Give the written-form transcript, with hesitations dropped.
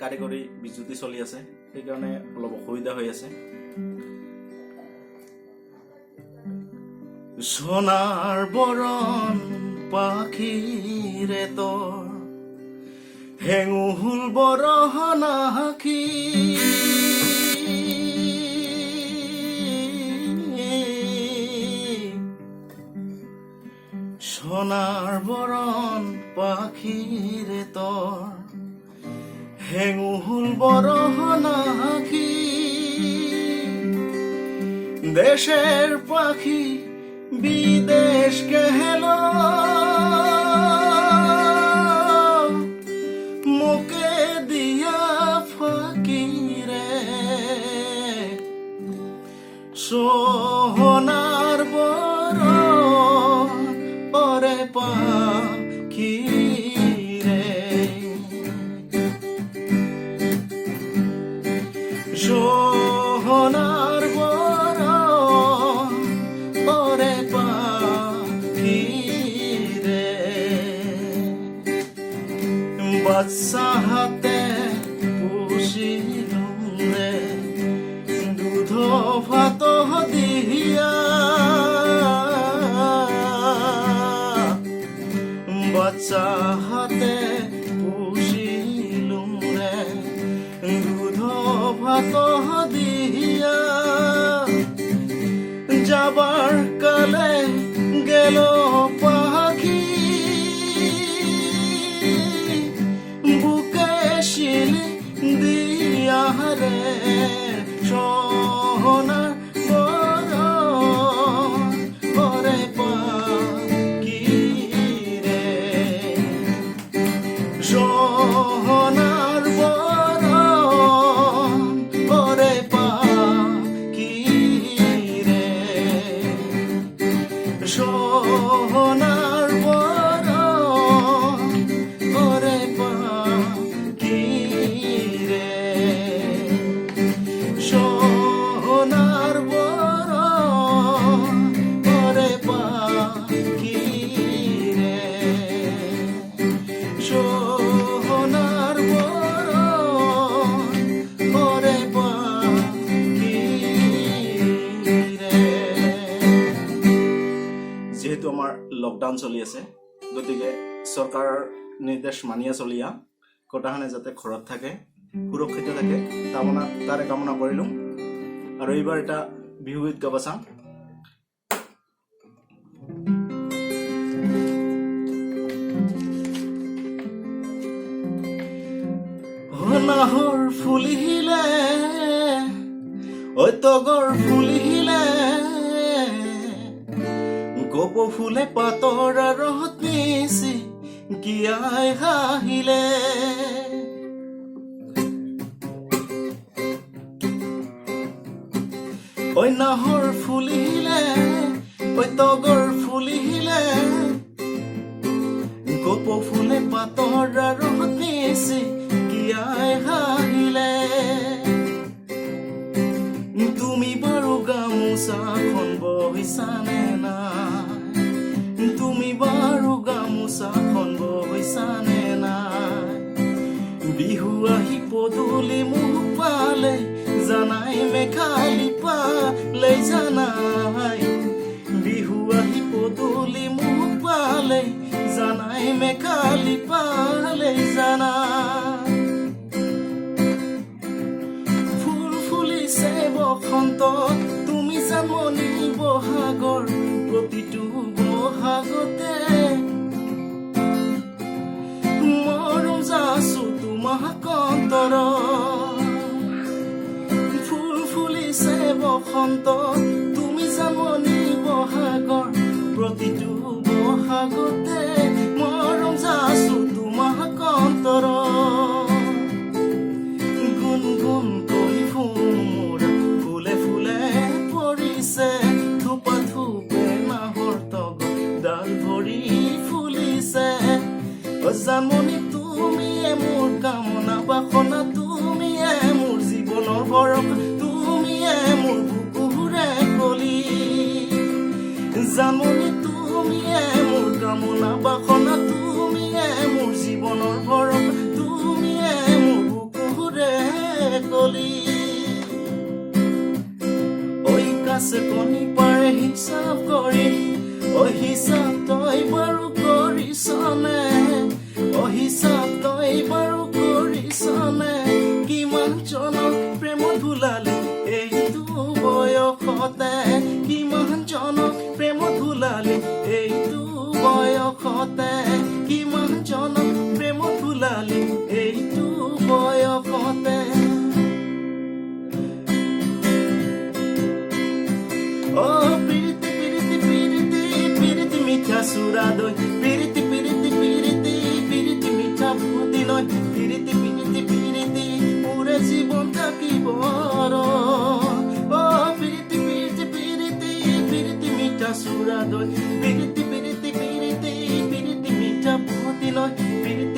কাৰিকৰী বিজুতি চলি আছে, সেইকাৰণে অলপ অসুবিধা হৈ আছে। সোণাৰ বৰণ পাখিৰে তোৰ হেঙুল বৰণ আখি, সোণাৰ বৰণ পাখিৰে তোৰ হেঙুল বৰণ আখি, দেশের পাখি বিদেশ গেল মুখে দিয়া ফাকিরে, সোনার বরণ ওরে পাখি রে, সোনার বরণ ওরে পাখি রে, বাচ্চা হাতে পুষিলুম রে দুধ ভাত দিয়া, বাচ্চা হাতে পুষিলুম রে দুধ ভাত দিয়া, যাবার কালে গেল পাখি বুকে শিলি দিয়া রে, সোনার বরণ ওরে পাখি রে, সোনার বরণ ওরে পাখি রে, সোনার বরণ ওরে পাখি রে, সোনার বরণ ওরে পাখি রে, সোনার বরণ ওরে পাখি রে। যেহেতু আমাৰ লকডাউন চলি আছে, গতিকে চৰকাৰৰ নিৰ্দেশ মানিয়া চলিয়া কটাহানে যাতে ঘৰত থাকে, সুৰক্ষিত থাকে, তাৰে কামনা কৰিলোঁ। আৰু এইবাৰ এটা বিহু গীত গাব চাওঁ। নাহৰ ফুলিলে ঐ তগৰ ফুলিলে, গোপ ফুলে পাতৰ ৰহত মিচি গিয়াই হাঁহিলে, ঐ নাহৰ ফুলিলে ঐ তগৰ ফুলিলে, গোপ ফুলে পাতৰ ৰহত মিচি গিয়াই হাঁহিলে, তুমি বাৰু গামোচাখন বহিছানে নাই, তুমি বাৰু গামোচাখন বহিছানে নাই, বিহু আহি পদূলি মুখ পালে জানাই মেঘালি পালে জানাই, বিহু আহি পদূলি মুখ পালে জানাই মেঘালি পালে জানাই, ফুল ফুলিছে বসন্ত তুমি জানমনি বহাগৰ প্ৰতিটো বহাগতে, মৰম যাচো তোমাক অন্তৰত, ফুল ফুলিছে বসন্ত তুমি জানমনি বহাগৰ প্ৰতিটো বহাগতে, মৰম যাচো তোমাক অন্তৰত, গুণ গুণ কৰি মোৰ ফুলে ফুলে পৰিছে, থোপা থোপে নাহৰ তগৰ ডাল ভৰি ফুলিছে, জানমনি তুমিয়ে মোৰ কামনা বাসনা, তুমিয়ে মোৰ জীৱনৰ বৰক, তুমিয়ে মোৰ বুকুৰে কলি, জানমনি তুমিয়ে মোৰ কামনা বাসনা, তুমিয়ে মোৰ জীৱনৰ বৰক, তুমিয়ে মোৰ বুকুৰে চলি ঐ কাছে কণী পাৰে হিচাপ কৰি হিচাপ তই বাৰু কৰিছনে হিচাপ তই বাৰু কৰিছনে কিমান জনক প্ৰেমত ভুলালি এইটো বয়সতে কিমান জনক প্ৰেমত ভুলালি এইটো বয়সতে কিমান জনক প্ৰেমত ভুলালি এইটো বয়সতে পিৰিতি পিৰিতি পিৰিতি পিৰিতি মিঠা চুৰা দৈ পিৰিতি পিৰিতি পিৰিতি পিৰিতি মিঠা ভূতি নৈ পিৰিতি পিৰিতি পিৰিতি মোৰে জীৱন থাকিব পিৰিতি পিৰিতি পিৰিতি পিৰিতি মিঠা চুৰা দৈ পিৰিতি পিৰিতি পিৰিতি পিৰিতি মিঠা ভূতি নৈ পিৰিতি